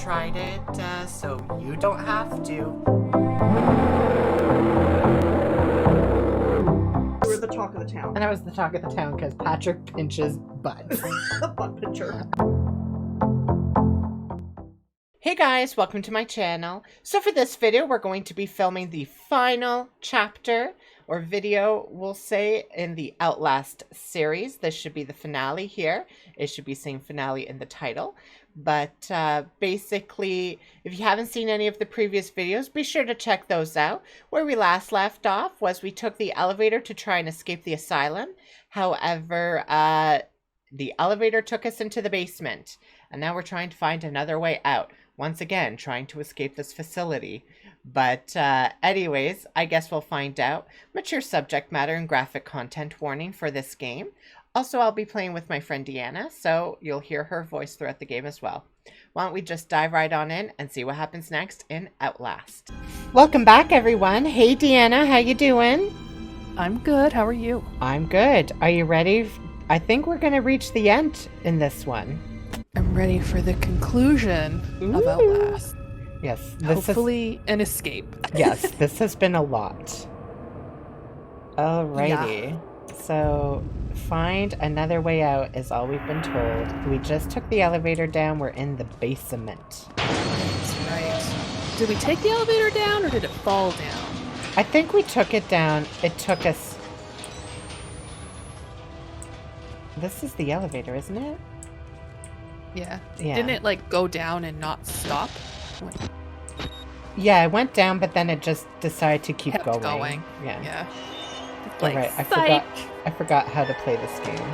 tried it, so you don't have to. You were the talk of the town. And I was the talk of the town because Patrick pinches butts. The butt pincher. Hey guys, welcome to my channel. So for this video, we're going to be filming the final chapter or video, we'll say, in the Outlast series. This should be the finale here. It should be saying finale in the title. But basically, if you haven't seen any of the previous videos, be sure to check those out. Where we last left off was we took the elevator to try and escape the asylum. However, the elevator took us into the basement. And now we're trying to find another way out. Once again, trying to escape this facility. But anyways, I guess we'll find out. Mature subject matter and graphic content warning for this game. Also, I'll be playing with my friend Deanna, so you'll hear her voice throughout the game as well. Why don't we just dive right on in and see what happens next in Outlast. Welcome back, everyone. Hey, Deanna, how you doing? I'm good. How are you? I'm good. Are you ready? I think we're going to reach the end in this one. I'm ready for the conclusion of Outlast. Yes. Hopefully an escape. Yes, this has been a lot. Alrighty. Yeah. So, find another way out is all we've been told. We just took the elevator down. We're in the basement. That's right. Did we take the elevator down or did it fall down? I think we took it down. It took us... This is the elevator, isn't it? Yeah. Yeah. Didn't it, like, go down and not stop? Yeah, it went down, but then it just decided to keep Kept going. Yeah. Yeah. Like, all right, I forgot how to play this game.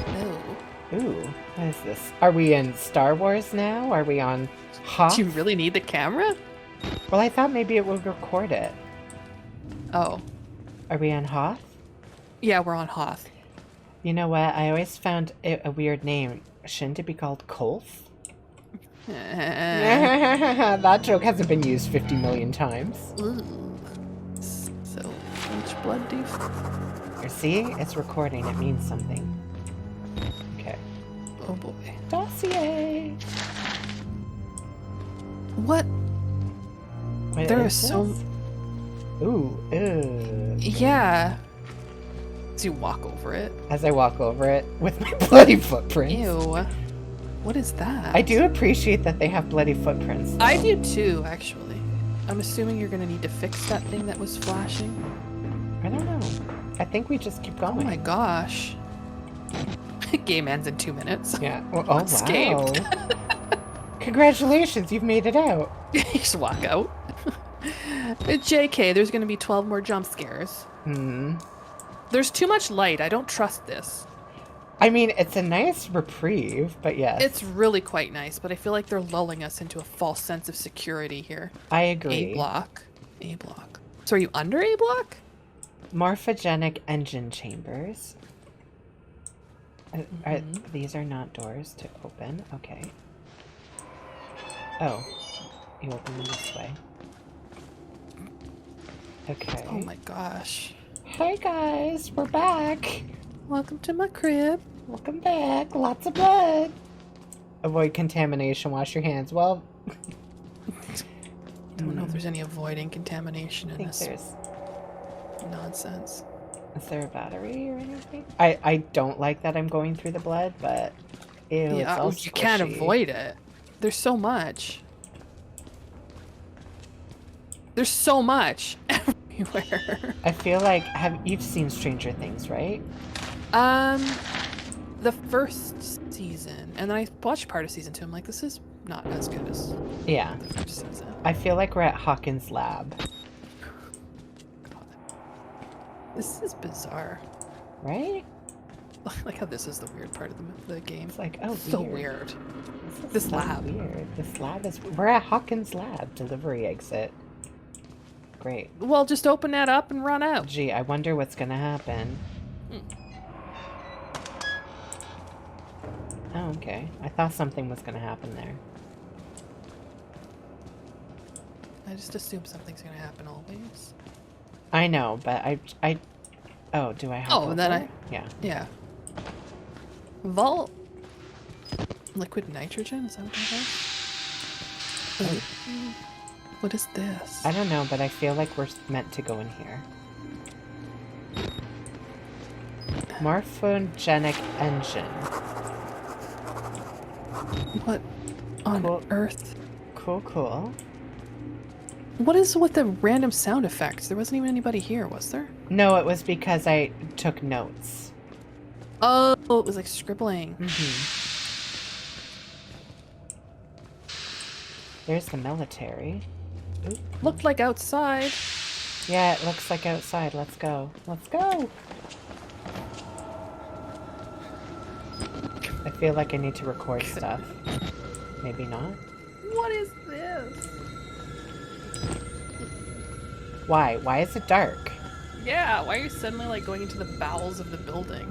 Oh. Ooh, what is this? Are we in Star Wars now? Are we on Hoth? Do you really need the camera? Well, I thought maybe it would record it. Oh. Are we on Hoth? Yeah, we're on Hoth. You know what? I always found it a weird name. Shouldn't it be called Kolth? That joke hasn't been used 50 million times. Ooh. So much blood, dude. You see? It's recording. It means something. Okay. Oh boy. Dossier! What? What there are is so... this? Ooh, ew. Yeah. As you walk over it. As I walk over it with my bloody footprints. Ew. What is that? I do appreciate that they have bloody footprints, though. I do too, actually. I'm assuming you're gonna need to fix that thing that was flashing. I don't know. I think we just keep going. Oh my gosh. Game ends in 2 minutes. Yeah. Well, oh, Escaped. wow. Congratulations, you've made it out. You just walk out. JK, there's gonna be 12 more jump scares. Hmm. There's too much light. I don't trust this. I mean, it's a nice reprieve, but yes. It's really quite nice, but I feel like they're lulling us into a false sense of security here. I agree. A block. A block. So are you under A block? Morphogenic engine chambers. These are not doors to open. Okay. Oh. You open them this way. Okay. Oh my gosh. Hey guys, we're back. Welcome to my crib. Welcome back. Lots of blood. Avoid contamination. Wash your hands. Well, Don't know if there's any avoiding contamination in this there's... nonsense. Is there a battery or anything? I don't like that I'm going through the blood, but ew, it's Yeah, all you can't squishy. avoid it. There's so much. There's so much everywhere. I feel like you've seen Stranger Things, right? The first season, and then I watched part of season 2. I'm like, this is not as good as Yeah. the first season. I feel like we're at Hawkins' lab, God. This is bizarre. right? Like how this is the weird part of the game. It's like, oh, So weird. weird. This This is so lab. weird. This lab is. We're at Hawkins' lab. Delivery exit. Great. Well, just open that up and run out. Gee, I wonder what's gonna happen. Oh, okay. I thought something was gonna happen there. I just assume something's gonna happen always. I know, but I. Oh, do I have? Oh, and then over? Yeah. Yeah. Vault. Liquid nitrogen? Is that what that is? What is this? I don't know, but I feel like we're meant to go in here. Morphogenic engine. What on Cool. earth? Cool, cool. What is with the random sound effects? There wasn't even anybody here, was there? No, it was because I took notes. Oh, it was like scribbling. There's the military. Oop. Looked like outside. Yeah, it looks like outside. Let's go. Let's go! I feel like I need to record stuff. Maybe not. What is this? Why? Why is it dark? Yeah, why are you suddenly like going into the bowels of the building?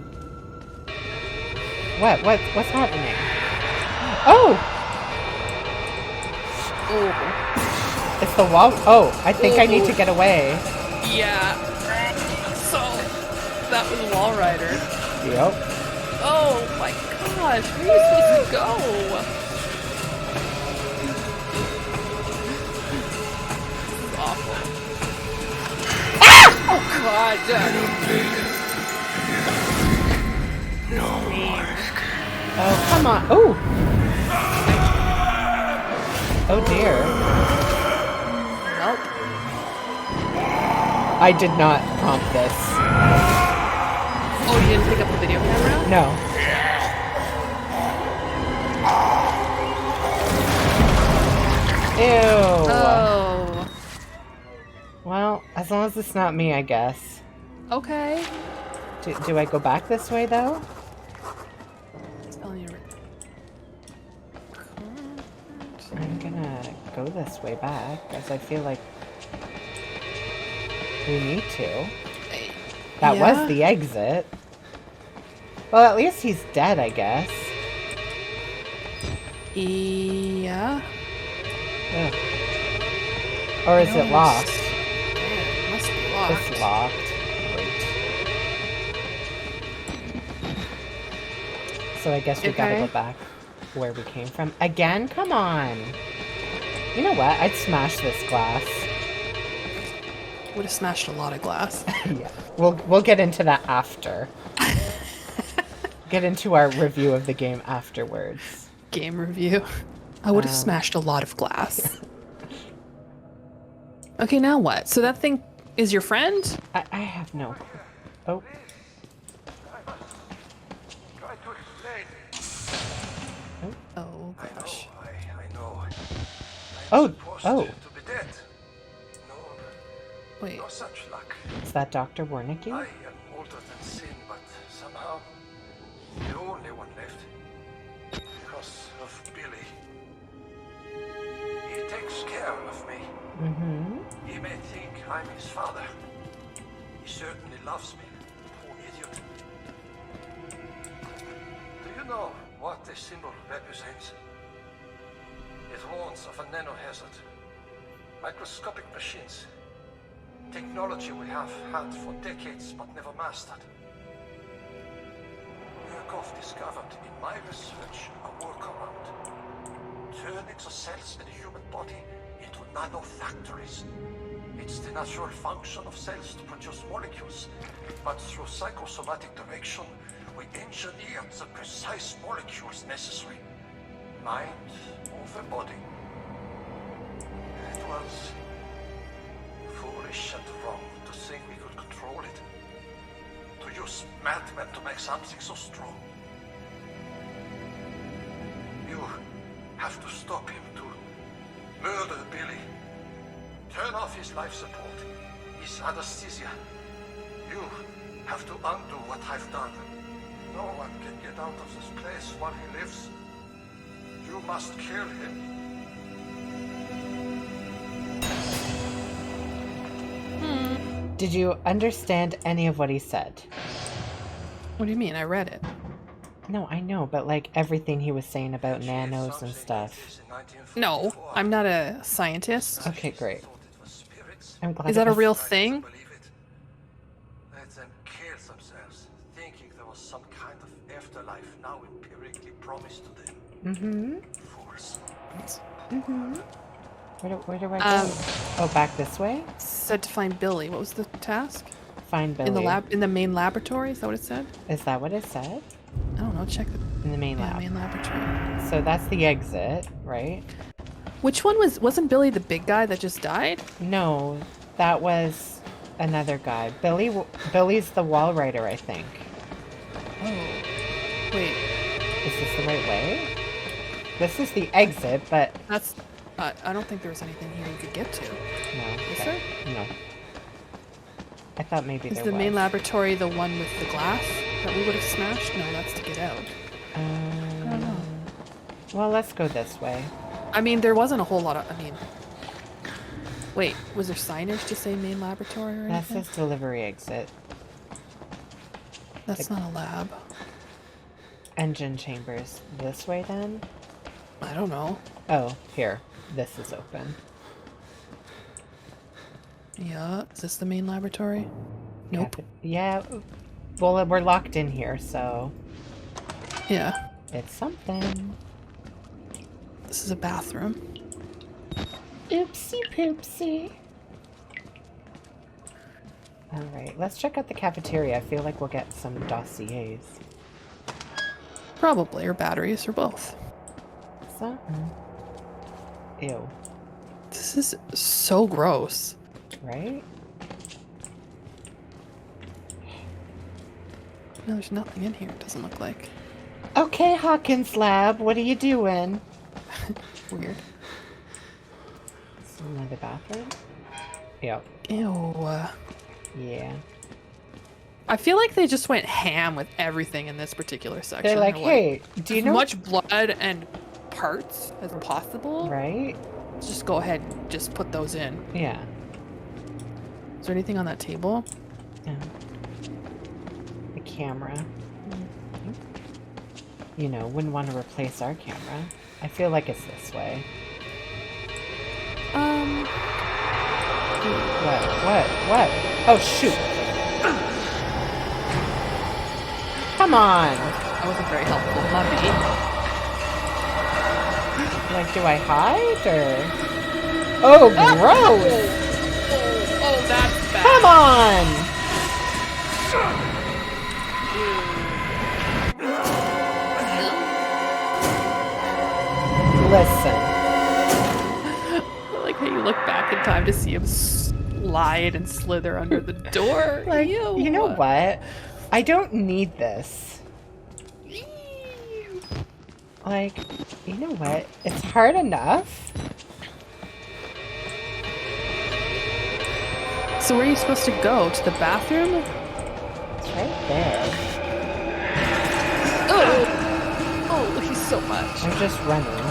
What? What's happening? Oh! Oh. It's the wall. Oh, I think I need to get away. Yeah. So, that was Wall Rider. Yep. Oh my gosh, where are you supposed to go? This is awful. Oh god. Oh, come on. Oh! Oh dear. Nope. I did not prompt this. Oh, you didn't pick up the video camera? No. Ew. Oh. Well, as long as it's not me, I guess. Okay. Do I go back this way, though? It's telling you. I'm gonna go this way back, as I feel like we need to. That Yeah. was the exit. Well, at least he's dead, I guess. Yeah. Ugh. Or is it locked? It must be locked. It's locked. Great. So I guess we gotta Okay. go back where we came from. Again? Come on! You know what? I'd smash this glass. Would have smashed a lot of glass. Yeah. We'll get into that after. Get into our review of the game afterwards. Game review. I would have Um, smashed a lot of glass. Okay, now what? So that thing is your friend? I have no... Oh. Try to explain. Oh gosh. I know. Oh, Supposed oh. to be dead. No, Wait. no such luck. Is that Dr. Wernicke? I am older than sin, but somehow the only one left. Because of Billy. He takes care of me. Mm-hmm. He may think I'm his father. He certainly loves me. Poor idiot. Do you know what this symbol represents? It warns of a nanohazard. Microscopic machines. Technology we have had for decades but never mastered. Murkoff discovered in my research a workaround. Turning the cells in the human body into nanofactories. It's the natural function of cells to produce molecules, but through psychosomatic direction, we engineered the precise molecules necessary. Mind over body. It was foolish and wrong to think we could control it. To use madmen to make something so strong. You have to stop him to murder Billy. Turn off his life support, his anesthesia. You have to undo what I've done. No one can get out of this place while he lives. You must kill him. Did you understand any of what he said? What do you mean? I read it. No, I know, but like everything he was saying about nanos and stuff. No, I'm not a scientist. Okay, great. I'm glad. Is it that a was- real thing? Let them kill themselves, thinking there was some kind of afterlife now empirically promised to them. Mm-hmm. Fools. Where do I go? Oh, back this way? Said to find Billy. What was the task? Find Billy. In the main laboratory? Is that what it said? Is that what it said? I don't know. Check the In the main lab. main laboratory. So that's the exit, right? Which one wasn't Billy the big guy that just died? No, that was another guy. Billy's the wall rider, I think. Oh. Wait. Is this the right way? This is the exit, but That's. I don't think there was anything here you could get to. no. Is okay. there? No. I thought maybe Is there the was. main laboratory the one with the glass that we would have smashed? No, that's to get out. I don't know. Well, let's go this way. I mean, there wasn't a whole lot of. I mean. Wait, was there signage to say main laboratory or That anything? says delivery exit. That's not a lab. Engine chambers. This way then? I don't know. Oh, here. This is open. Yeah, is this the main laboratory? Nope. Yeah. Well, we're locked in here, so Yeah. it's something. This is a bathroom. Oopsie poopsie. Alright, let's check out the cafeteria. I feel like we'll get some dossiers. Probably, or batteries, or both. Something. Ew. This is so gross. Right? No, there's nothing in here, it doesn't look like. Okay, Hawkins Lab, what are you doing? Weird. Is there another bathroom? Yep. Ew. Yeah. I feel like they just went ham with everything in this particular section. They're like, hey, do you as know... much blood and parts as possible? Right? Just go ahead and just put those in. Yeah. Is there anything on that table? Yeah. The camera. You know, wouldn't want to replace our camera. I feel like it's this way. What? Oh, shoot. Come on. That wasn't very helpful. Mummy. Like, do I hide, or... Oh, gross! Oh, that's bad. Come on! Listen. I like how you look back in time to see him slide and slither under the door. Like, Ew. you know what? I don't need this. Like, you know what? It's hard enough. So where are you supposed to go? To the bathroom? It's right there. Oh, he's so much. I'm just running.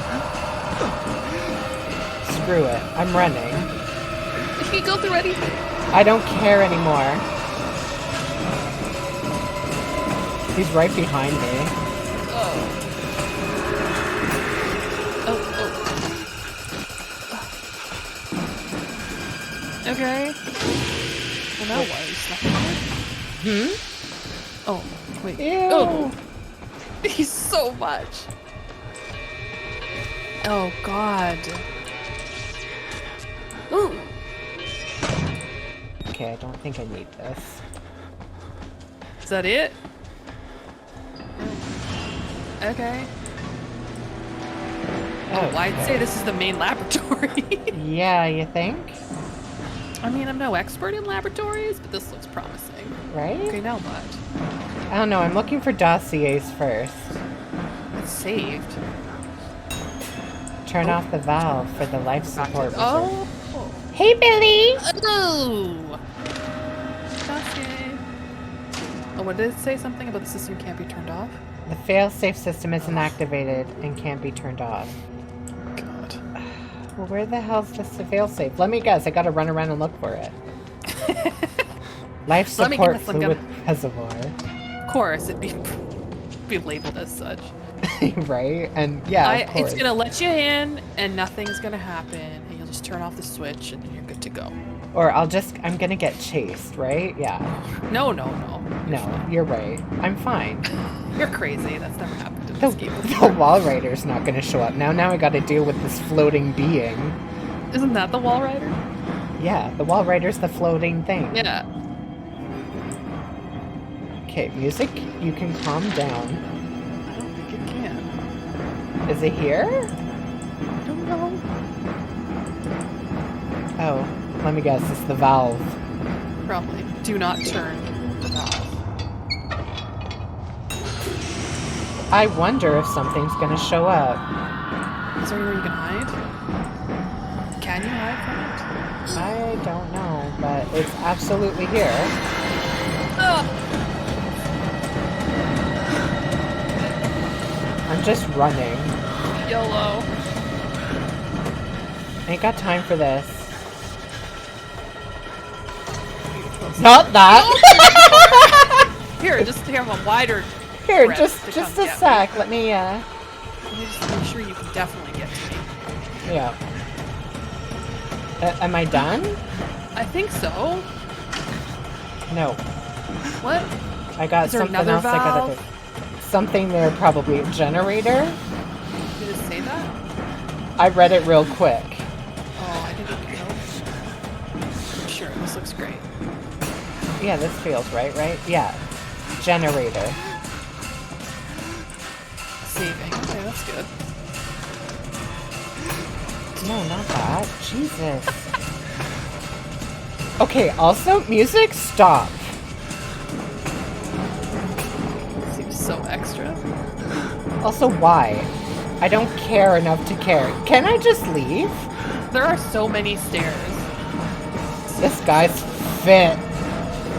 Screw it. I'm running. He can go through anything. I don't care anymore. He's right behind me. Okay. Well, now what? Are you stuck in there? Oh, wait. Ew. Oh. He's so much. Oh, God. Ooh. Okay, I don't think I need this. Is that it? Okay. Oh, I'd say this is the main laboratory. Yeah, you think? I mean, I'm no expert in laboratories, but this looks promising. Right? Okay, now what? I don't know. I'm looking for dossiers first. It's saved. Turn off the valve for the life support wizard. Oh. Hey, Billy! Oh. Okay. Oh, what did it say? Something about the system can't be turned off? The fail-safe system isn't activated and can't be turned off. God. Well, where the hell's the fail-safe? Let me guess. I gotta run around and look for it. Life Let me support guess, I'm fluid reservoir. Of course, it'd be labeled as such. Right? And yeah, of course. It's gonna let you in, and nothing's gonna happen, and you'll just turn off the switch, and then you're good to go. Or I'm gonna get chased, right? Yeah. No. No, you're right. I'm fine. You're crazy. That's never happened in The, this game the before. wall rider's not gonna show up. Now I gotta deal with this floating being. Isn't that the wall rider? Yeah, the wall rider's the floating thing. Yeah. Okay, music, you can calm down. I don't think it can. Is it here? I don't know. Oh, let me guess, it's the valve. Probably. Do not turn the valve. I wonder if something's gonna show up. Is there anywhere you can hide? Can you hide from it? I don't know, but it's absolutely here. Ah! I'm just running. YOLO. Ain't got time for this. Not that! Here, just have a wider. Here, breath just to a come get sec. Let me, Let me just make sure you can definitely get to me. yeah. Am I done? I think so. No. What? I got Is there something another else I gotta valve? do. Something there, probably. Generator? Did it say that? I read it real quick. Oh, I think it helps. Sure, this looks great. Yeah, this feels right? Yeah. Generator. Saving. Okay, that's good. No, not that. Jesus. Okay, also, music, stop. Seems so extra. Also, why? I don't care enough to care. Can I just leave? There are so many stairs. This guy's fit.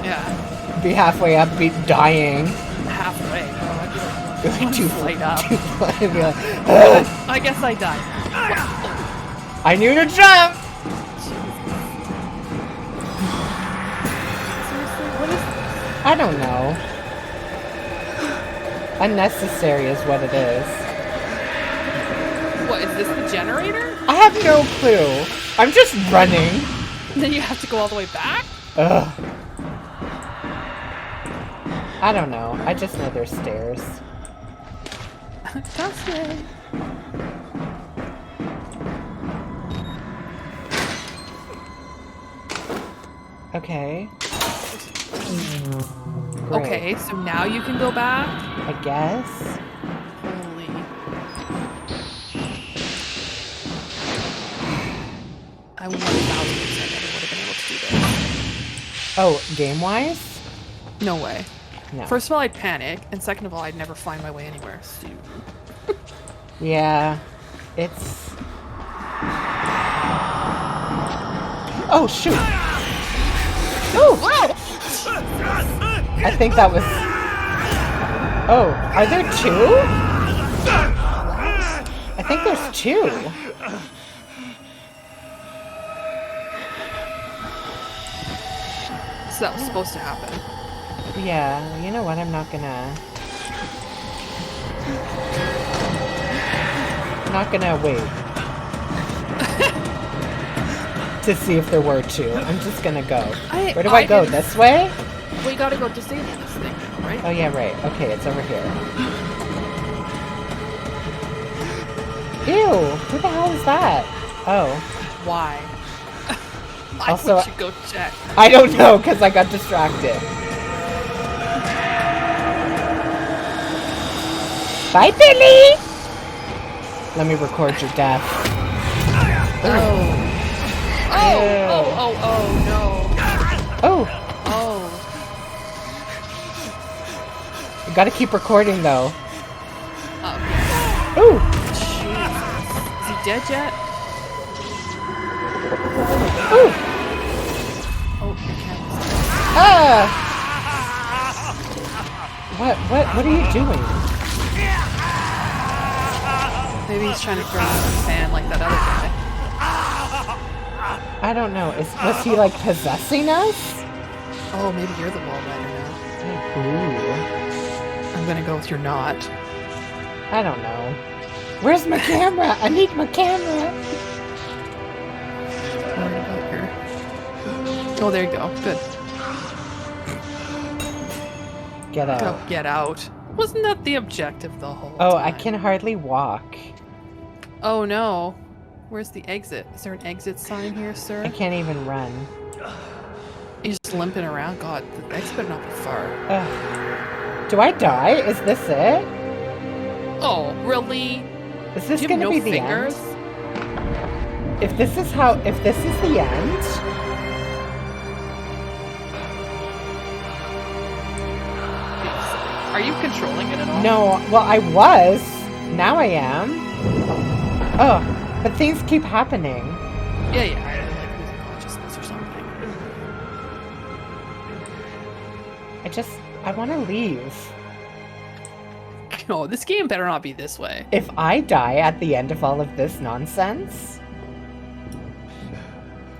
Yeah, Be halfway up, be dying. halfway. Oh, I'd be like, Like one flight up. I'd be like, "Ugh." I guess I died. I knew to jump! Seriously, what is this? I don't know. Unnecessary is what it is. What, is this the generator? I have no clue. I'm just running. Then you have to go all the way back? Ugh. I don't know. I just know there's stairs. That's it. Okay. Great. Okay, so now you can go back? I guess. Holy. I 1000% never would have been able to do this. Oh, game-wise? No way. No. First of all, I'd panic, and second of all, I'd never find my way anywhere. So, Yeah. It's... Oh, shoot! Oh! I think that was... Oh, are there two? I think there's two. so that was supposed to happen. Yeah, you know what? I'm not gonna wait to see if there were two. I'm just gonna go. Where do I go? didn't- This way? We gotta go disable this thing now, right? Oh yeah, right. Okay, it's over here. Ew! Who the hell is that? Oh, Why? Why Also- would you go check? I don't know because I got distracted. Bye, Billy! Let me record your death. Oh. Oh, oh, oh, oh, no. Oh, Oh. you gotta keep recording though. Oh, Ooh! Jesus. Is he dead yet? Ooh! Oh, your camera's Ah! What are you doing? Maybe he's trying to throw us in the fan like that other guy. I don't know. Was he like possessing us? Oh, maybe you're the wall rider now. Ooh. I'm gonna go with you're not. I don't know. Where's my camera? I need my camera. Worried about your... Oh, there you go. Good. Get out. Oh, get out. Wasn't that the objective the whole Oh, time? I can hardly walk. Oh, no. Where's the exit? Is there an exit sign here, sir? I can't even run. You're just limping around. God, the exit better not be far. Ugh. Do I die? Is this it? Oh, really? Is this Do you going have to no be the fingers? end? If this is the end, Are you controlling it at all? no. Well, I was. Now I am. Oh, but things keep happening. Yeah. I like losing consciousness or something. I want to leave. No, this game better not be this way. If I die at the end of all of this nonsense,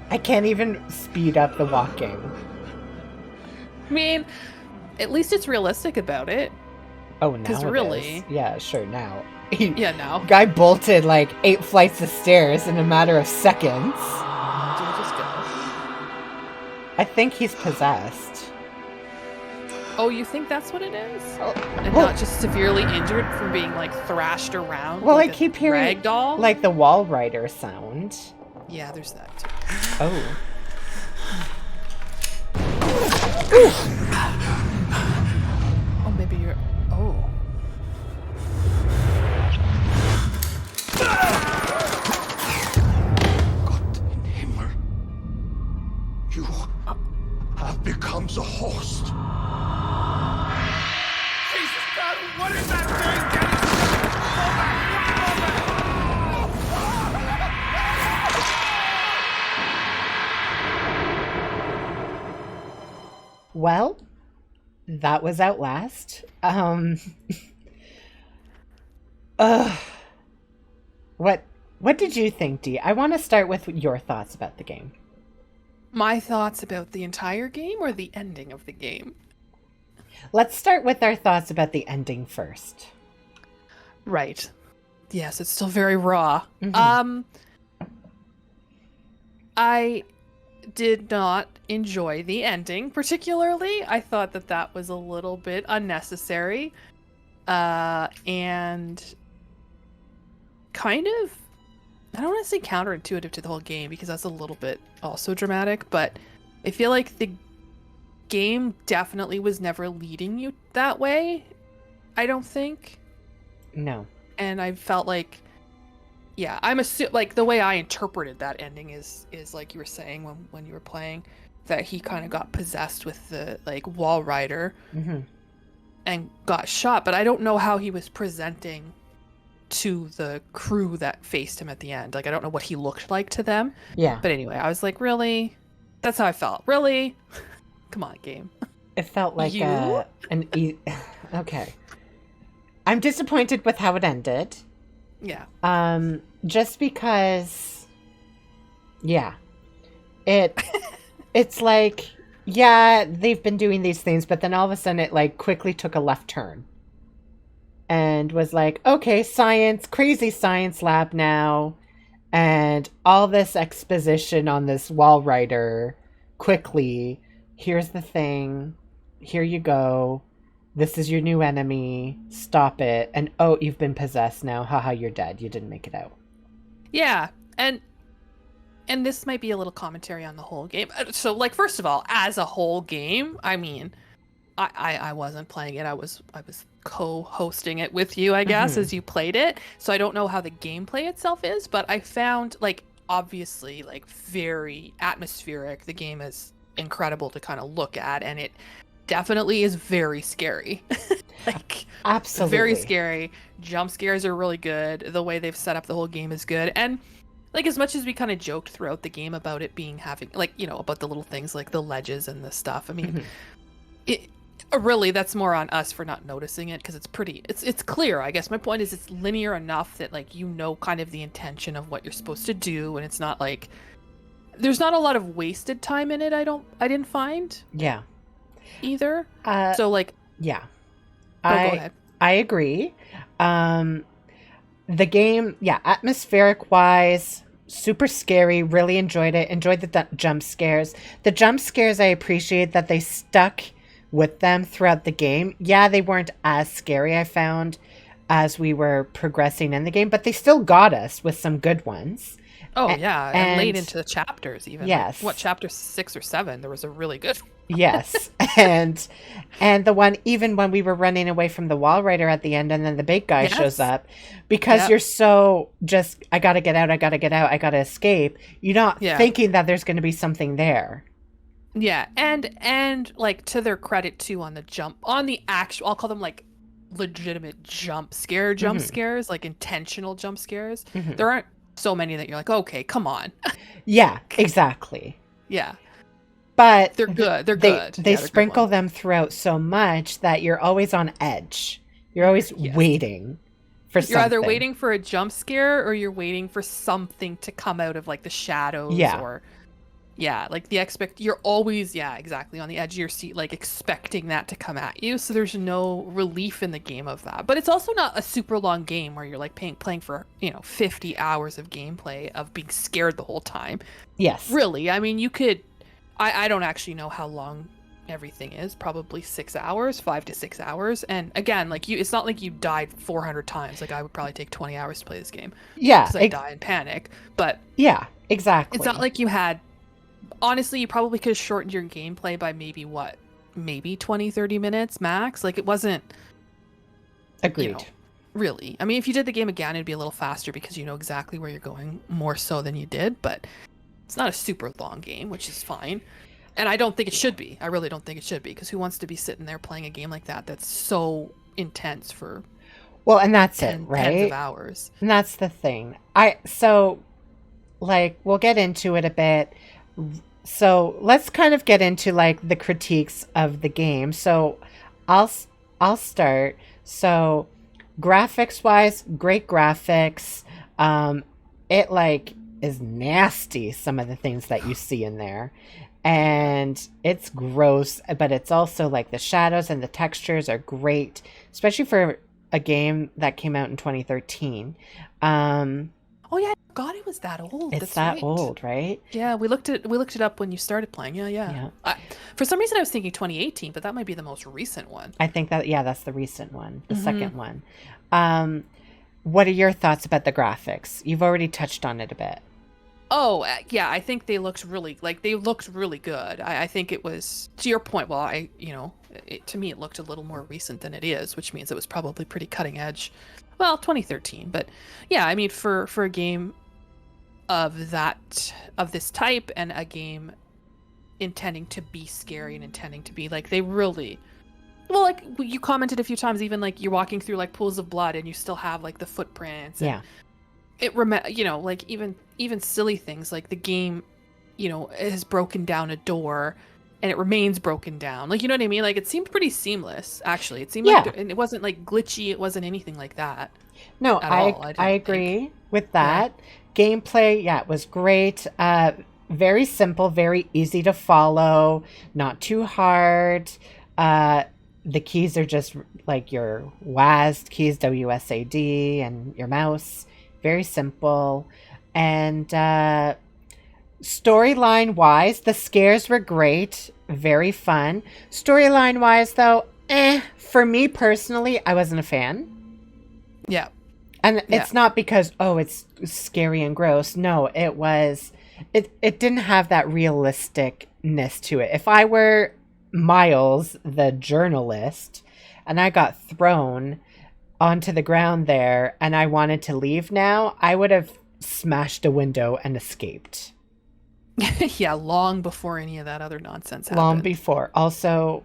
I can't even speed up the walking. I mean, at least it's realistic about it. Oh, now 'Cause it really- is. Yeah, sure, now. Yeah, now. Guy bolted like 8 flights of stairs in a matter of seconds. Do we just go? I think he's possessed. Oh, you think that's what it is? Oh, And well- not just severely injured from being like thrashed around? Well, like I a keep hearing ragdoll? like the wall rider sound. Yeah, there's that too. Oh. Oh, maybe you're. Oh. Gott in Himmel. You have become the host. Jesus God, what is that thing? Well, that was Outlast. What did you think, Dee? I want to start with your thoughts about the game. My thoughts about the entire game or the ending of the game? Let's start with our thoughts about the ending first. Right. Yes, it's still very raw. Mhm. I did not enjoy the ending particularly. I thought that was a little bit unnecessary. And kind of, I don't want to say counterintuitive to the whole game because that's a little bit also dramatic, but I feel like the game definitely was never leading you that way. I don't think. No. And I felt like, yeah, I'm like the way I interpreted that ending is like you were saying when you were playing, that he kind of got possessed with the like wall rider Mm-hmm. and got shot, but I don't know how he was presenting to the crew that faced him at the end. Like I don't know what he looked like to them. Yeah. But anyway, I was like, really? That's how I felt. Really? Come on, game. It felt like You? Okay. I'm disappointed with how it ended. Yeah. Just because, yeah, it's like, yeah, they've been doing these things, but then all of a sudden it like quickly took a left turn and was like, okay, science, crazy science lab now, and all this exposition on this wall rider quickly. Here's the thing. Here you go. This is your new enemy. Stop it. And oh, you've been possessed now. Haha, you're dead. You didn't make it out. Yeah, and this might be a little commentary on the whole game. So, like, first of all, as a whole game, I mean, I wasn't playing it. I was co-hosting it with you, I guess, Mhm. as you played it. So I don't know how the gameplay itself is, but I found, like, obviously, like, very atmospheric. The game is incredible to kind of look at, and it definitely is very scary. Like, Absolutely. very scary. Jump scares are really good. The way they've set up the whole game is good. And like, as much as we kind of joked throughout the game about it being having, like, you know, about the little things like the ledges and the stuff, I mean, Mhm. it really, that's more on us for not noticing it, because it's clear. I guess my point is it's linear enough that, like, you know, kind of the intention of what you're supposed to do, and it's not like there's not a lot of wasted time in it. I didn't find Yeah. either. Uh, So like, yeah. go ahead. I agree. The game, yeah, atmospheric wise, super scary. Really enjoyed it. Enjoyed the jump scares. The jump scares, I appreciate that they stuck with them throughout the game. Yeah, they weren't as scary, I found. as we were progressing in the game, but they still got us with some good ones. Oh A- yeah, and late into the chapters even. Yes. Like, what, chapter 6 or 7? There was a really good. Yes. And the one, even when we were running away from the wall rider at the end, and then the big guy shows Yes. up, because Yep. you're so just, I gotta get out, I gotta get out, I gotta escape. You're not Yeah. thinking that there's going to be something there. Yeah, and like, to their credit too, on the actual, I'll call them like legitimate jump Mhm. scares, like intentional jump scares. Mhm. There aren't so many that you're like, okay, come on. Yeah, exactly. Yeah, But they're good. They're they good. they Yeah, they're good sprinkle ones. them throughout so much that you're always on edge. You're always Yes. waiting for You're either something. waiting for a jump scare, or you're waiting for something to come out of like the shadows. Yeah. Or yeah, like you're always, yeah, exactly, on the edge of your seat, like expecting that to come at you. So there's no relief in the game of that. But it's also not a super long game where you're like playing for 50 hours of gameplay of being scared the whole time. Yes. Really, I mean, you could. I don't actually know how long everything is. Probably 6 hours, 5 to 6 hours. And again, like, it's not like you died 400 times. Like, I would probably take 20 hours to play this game Yeah. because I die in panic. But Yeah, exactly. it's not like you had. Honestly, you probably could have shortened your gameplay by maybe 20, 30 minutes max. Like, it wasn't. Agreed. Really. I mean, if you did the game again, it'd be a little faster because you know exactly where you're going more so than you did. But it's not a super long game, which is fine. And I don't think it should be. I really don't think it should be, because who wants to be sitting there playing a game like that that's so intense for Well, and that's it, tens of right? hours? And that's the thing. We'll get into it a bit. So let's kind of get into like the critiques of the game. So I'll start. So graphics wise, great graphics. It like is nasty, some of the things that you see in there. And it's gross, but it's also like the shadows and the textures are great, especially for a game that came out in 2013. Oh yeah, I forgot it was that old. It's That's that right. old, right? Yeah, we looked it up when you started playing. Yeah. Yeah. For some reason, I was thinking 2018, but that might be the most recent one. I think that, yeah, that's the recent one, the Mhm. second one. What are your thoughts about the graphics? You've already touched on it a bit. Oh, yeah, I think they looked really good. I think it was, to your point, well, to me it looked a little more recent than it is, which means it was probably pretty cutting edge. Well, 2013, but yeah, I mean, for a game of this type, and a game intending to be scary and intending to be like, they really, well, like you commented a few times, even like you're walking through like pools of blood and you still have like the footprints. And Yeah. it like even silly things like the game has broken down a door and it remains broken down, like, you know what I mean? Like, it seemed pretty seamless, actually. It seemed like, and it wasn't like glitchy, it wasn't anything like that. No, At all, I I didn't agree with that. Gameplay, yeah, it was great. Very simple, very easy to follow, not too hard. The keys are just like your WASD keys, WSAD, and your mouse. Very simple. And storyline wise, the scares were great, very fun. Storyline wise, though, for me personally, I wasn't a fan. Yeah. And it's not because, oh, it's scary and gross. No, it didn't have that realisticness to it. If I were Miles, the journalist, and I got thrown onto the ground there and I wanted to leave now, I would have smashed a window and escaped. Yeah, long before any of that other nonsense happened. Long before. Also,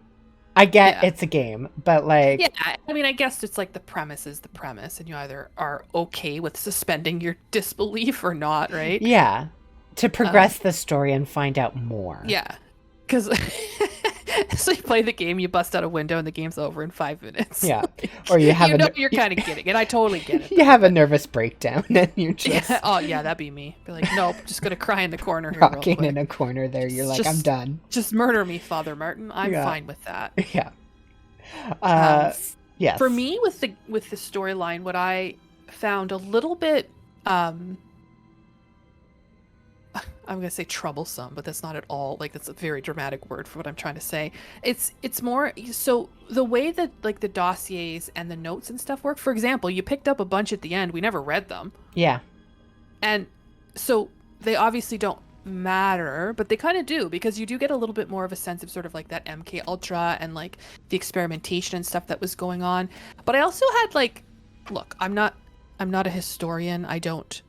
I get it's a game, but like... Yeah, I mean, I guess it's like the premise is the premise, and you either are okay with suspending your disbelief or not, right? Yeah. To progress the story and find out more. Yeah. Because... So you play the game, you bust out a window, and the game's over in 5 minutes. Yeah. Or you have you're kind of kidding, and I totally get it. You have a nervous breakdown and you just... Yeah. Oh, yeah, that'd be me. Be like, nope, just gonna cry in the corner here rocking real quick. in a corner there. You're like, Just- I'm done. Just murder me, Father Martin. I'm Yeah. fine with that. Yeah. Yes. For me, with the storyline, what I found a little bit, I I'm gonna say troublesome, but that's not at all like that's a very dramatic word for what I'm trying to say. It's more so the way that like the dossiers and the notes and stuff work. For example, you picked up a bunch at the end. We never read them, Yeah. and so they obviously don't matter, but they kind of do because you do get a little bit more of a sense of sort of like that MK Ultra and like the experimentation and stuff that was going on. But I also had like, look, I'm not a historian. I don't,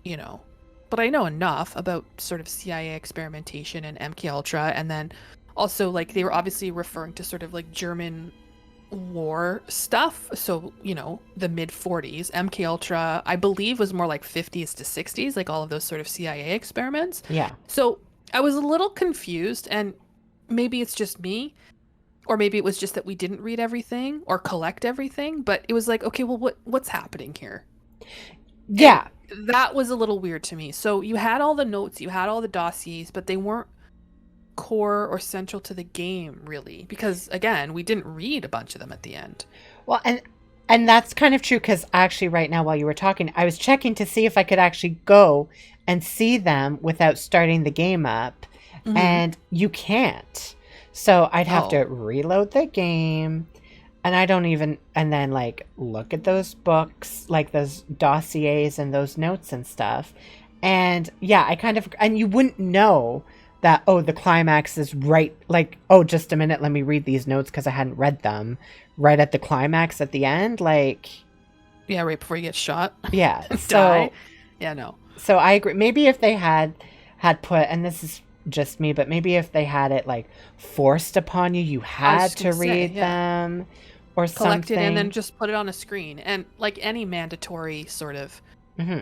you know, but I know enough about sort of CIA experimentation and MK Ultra, and then also like they were obviously referring to sort of like German war stuff. So, you know, the mid 40s, MK Ultra, I believe was more like 50s to 60s, like all of those sort of CIA experiments. Yeah. So I was a little confused, and maybe it's just me, or maybe it was just that we didn't read everything or collect everything, but it was like, okay, well, what's happening here? Yeah. And that was a little weird to me. So you had all the notes, you had all the dossiers, but they weren't core or central to the game really, because again, we didn't read a bunch of them at the end. Well, and that's kind of true, because actually right now while you were talking, I was checking to see if I could actually go and see them without starting the game up, and you can't. So I'd have to reload the game, and I don't even, and then like look at those books, like those dossiers and those notes and stuff. And yeah, I kind of, and you wouldn't know that, oh, the climax is right, like, oh, just a minute, let me read these notes because I hadn't read them, right at the climax at the end, like, Yeah, right before you get shot. yeah. Die. Yeah, no. So I agree. Maybe if they had put, and this is just me, but maybe if they had it like forced upon you, you had to read them or collect something, it and then just put it on a screen. And like any mandatory sort of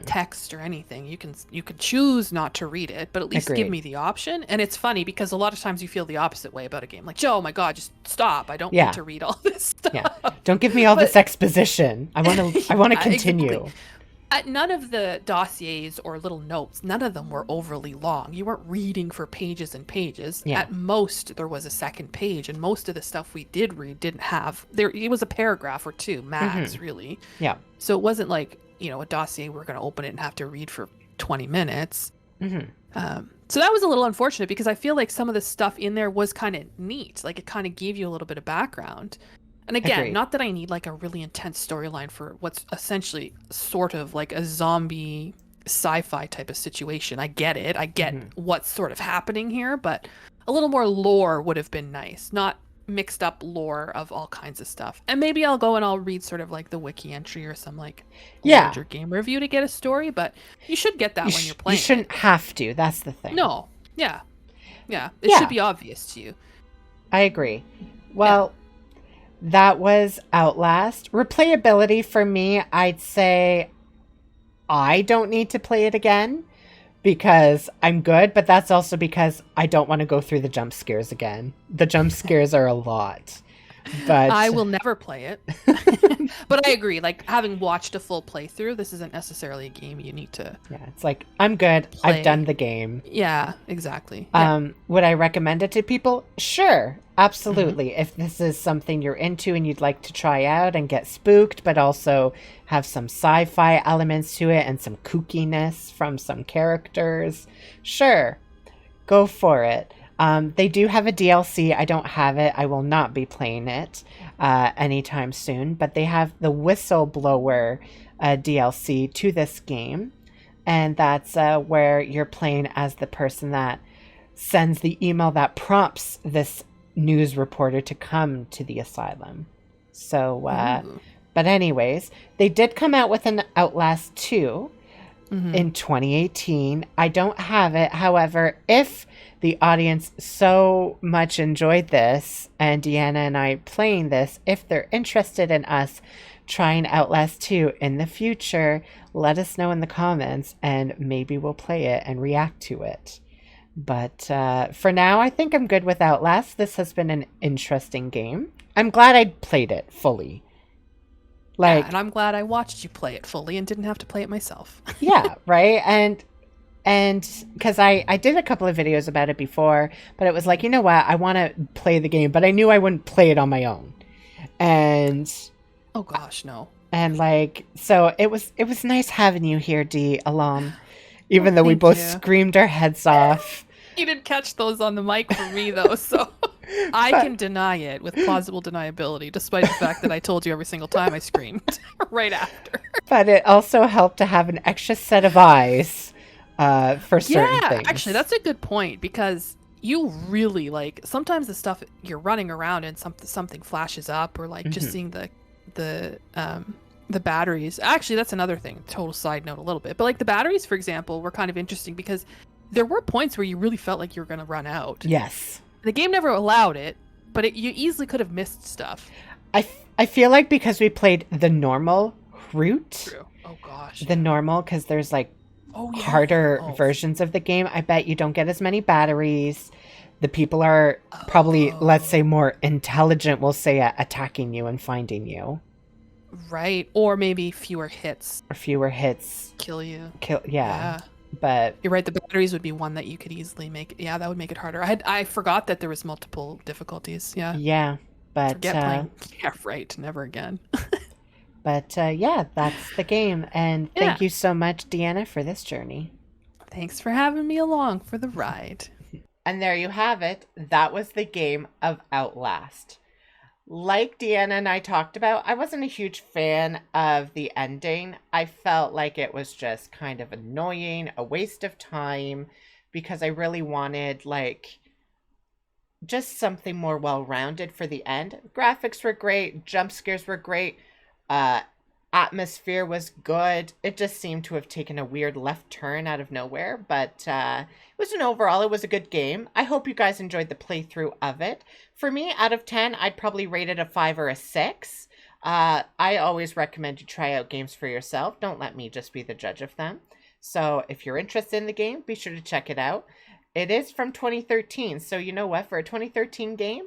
text or anything, you could choose not to read it, but at least give me the option. And it's funny because a lot of times you feel the opposite way about a game, like, oh my god, just stop, I don't need to read all this stuff. Yeah, don't give me all this exposition. I want to continue. Exactly. None of the dossiers or little notes, none of them were overly long. You weren't reading for pages and pages. Yeah. At most, there was a second page, and most of the stuff we did read didn't have there. It was a paragraph or two max, really. Yeah. So it wasn't like, you know, a dossier we're going to open it and have to read for 20 minutes. So that was a little unfortunate because I feel like some of the stuff in there was kind of neat. Like it kind of gave you a little bit of background. And again, not that I need like a really intense storyline for what's essentially sort of like a zombie sci-fi type of situation. I get it. I get what's sort of happening here, but a little more lore would have been nice. Not mixed up lore of all kinds of stuff. And maybe I'll go and I'll read sort of like the wiki entry or some like larger game review to get a story, but you should get that when you're playing. You shouldn't have to. That's the thing. No. Yeah. Yeah. It should be obvious to you. I agree. Well, that was Outlast. Replayability for me, I'd say I don't need to play it again because I'm good, but that's also because I don't want to go through the jump scares again. The jump scares are a lot. But I will never play it. But I agree, like having watched a full playthrough, this isn't necessarily a game you need to it's like, I'm good. play. I've done the game. Yeah, exactly. Would I recommend it to people? Sure. Absolutely. If this is something you're into and you'd like to try out and get spooked, but also have some sci-fi elements to it and some kookiness from some characters, sure, go for it. They do have a DLC. I don't have it. I will not be playing it anytime soon, but they have the Whistleblower DLC to this game. And that's where you're playing as the person that sends the email that prompts this news reporter to come to the asylum. So, but anyways, they did come out with an Outlast 2 in 2018. I don't have it. However, if the audience so much enjoyed this and Deanna and I playing this, if they're interested in us trying Outlast 2 in the future, let us know in the comments and maybe we'll play it and react to it. But for now, I think I'm good with Outlast. This has been an interesting game. I'm glad I played it fully. Like, and I'm glad I watched you play it fully and didn't have to play it myself. Yeah, right? And because I did a couple of videos about it before, but it was like, you know what? I want to play the game, but I knew I wouldn't play it on my own. And... oh gosh, no. And like, so it was nice having you here, Dee, along. Even though we Thank both you. screamed our heads off. You didn't catch those on the mic for me though, so I But- can deny it with plausible deniability, despite the fact that I told you every single time I screamed right after. But it also helped to have an extra set of eyes for certain things. Actually, that's a good point because you really like sometimes the stuff you're running around and something flashes up or like just seeing the batteries. Actually, that's another thing. Total side note a little bit, but like the batteries, for example, were kind of interesting because there were points where you really felt like you were going to run out. Yes. The game never allowed it, but you easily could have missed stuff. I feel like because we played the normal route, True. Oh gosh. the normal, because there's like Oh, yeah. harder Oh. versions of the game, I bet you don't get as many batteries. The people are probably, let's say, more intelligent, we'll say, at attacking you and finding you. Right. Or maybe fewer hits Or fewer hits. kill you. Yeah. But You're right. The batteries would be one that you could easily make. Yeah, that would make it harder. I forgot that there was multiple difficulties. Yeah. yeah. But Forget playing. Yeah, right. Never again. yeah, that's the game. And thank you so much, Deanna, for this journey. Thanks for having me along for the ride. And there you have it. That was the game of Outlast. Like Deanna and I talked about, I wasn't a huge fan of the ending. I felt like it was just kind of annoying, a waste of time, because I really wanted, like, just something more well-rounded for the end. Graphics were great, jump scares were great, atmosphere was good. It just seemed to have taken a weird left turn out of nowhere, but it was a good game. I hope you guys enjoyed the playthrough of it. For me, out of 10, I'd probably rate it a 5 or a 6. I always recommend you try out games for yourself. Don't let me just be the judge of them. So if you're interested in the game, be sure to check it out. It is from 2013, so you know what? For a 2013 game,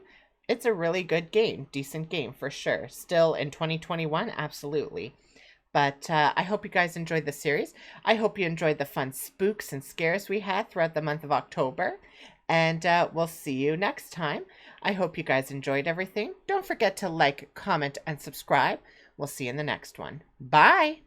it's a really good game. Decent game, for sure. Still in 2021, absolutely. But I hope you guys enjoyed the series. I hope you enjoyed the fun spooks and scares we had throughout the month of October. And we'll see you next time. I hope you guys enjoyed everything. Don't forget to like, comment, and subscribe. We'll see you in the next one. Bye!